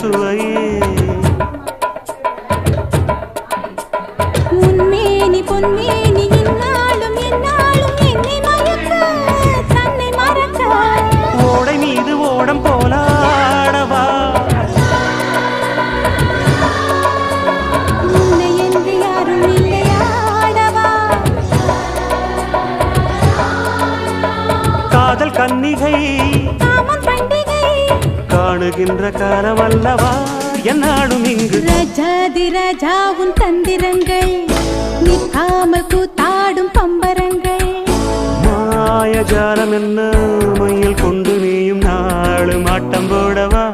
சுவையே உன்மேனி பொன்மேனி இந்நாளும் எந்நாளும் என்னை மயக்க தன்னை மறக்க ஓடை மீது ஓடம் போலாடவா உன்னை என்று யாரும் இல்லையாடவா காதல் கன்னிகை காமம் பண்டிகை காணுகின்ற காலம் அல்லவா என்னாடும் இங்கு ரஜாதி ராஜா உன் தந்திரங்கள் நிற்காமல் கூத்தாடும் பம்பரங்கள் மாயஜாலம் என்ன மையில் கொண்டு நீயும் நாளும் ஆட்டம் போடவா